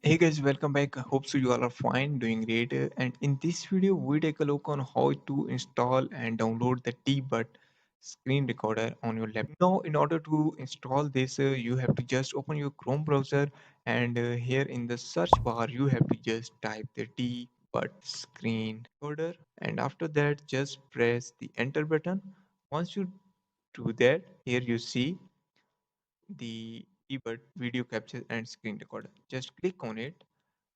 Hey guys, welcome back. Hope so you all are fine, doing great. And in this video, we take a look on how to install and download the T-Bud screen recorder on your laptop. Now, in order to install this, you have to just open your Chrome browser, and here in the search bar, you have to just type the T-Bud screen recorder, and after that, just press the enter button. Once you do that, here you see the T-Bud video capture and screen recorder. Just click on it.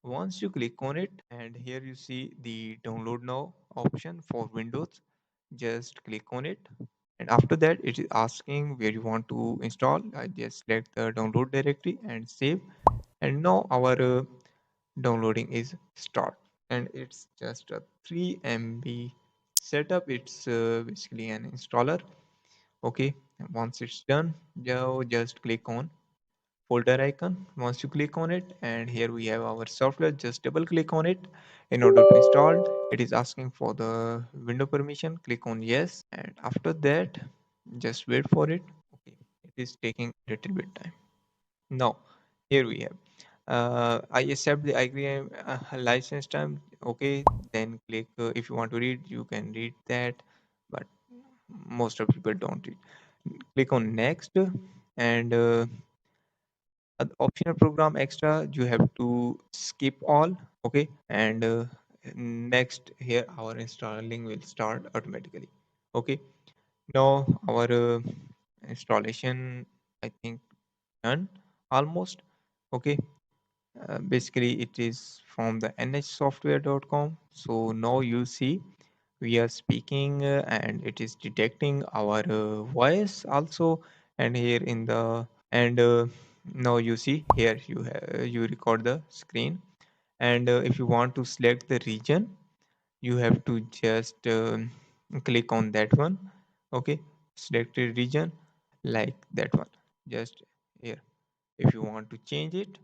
Once you click on it, and here you see the download now option for Windows, just click on it. And after that, it is asking where you want to install. I just select the download directory and save. And now our downloading is start. And it's just a 3 MB setup. It's basically an installer. Okay, and once it's done, now just click on folder icon. Once you click on it, and here we have our software, just double click on it. In order to install, it is asking for the window permission. Click on yes, and after that, just wait for it. Okay, it is taking a little bit time. Now, here we have. I accept the agreement license term. Okay, then click. If you want to read, you can read that, but most of people don't read. Click on next, and optional program extra you have to skip all. Okay, and next here our installing will start automatically. Okay, now our installation, I think, done almost. Okay, basically it is from the nhsoftware.com. So now you see we are speaking, and it is detecting our voice also. And here in the and now you see here you record the screen. And if you want to select the region, you have to just click on that one. Okay, select a region like that one. Just here, if you want to change it,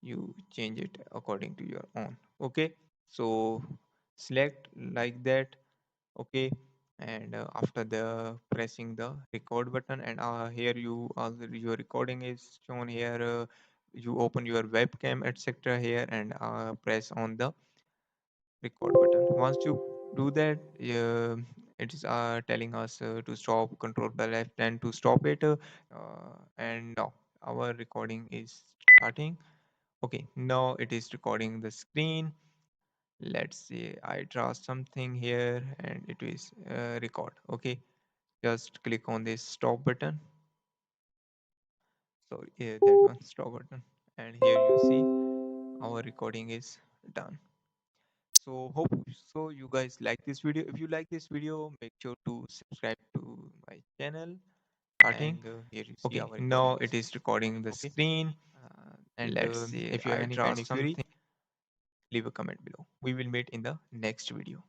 you change it according to your own. Okay, so select like that. Okay, and after the pressing the record button, and here you your recording is shown here. You open your webcam etc here, and press on the record button. Once you do that, it is telling us to stop, control the left, and to stop it. And now our recording is starting. Okay, now it is recording the screen. Let's say I draw something here, and it is record. Okay, just click on this stop button. So yeah, that one, stop button. And here you see our recording is done. So hope so you guys like this video. If you like this video, make sure to subscribe to my channel. Starting. And here you see okay, our now it is recording the okay screen. And let's say if you have any kind of query, leave a comment below. We will meet in the next video.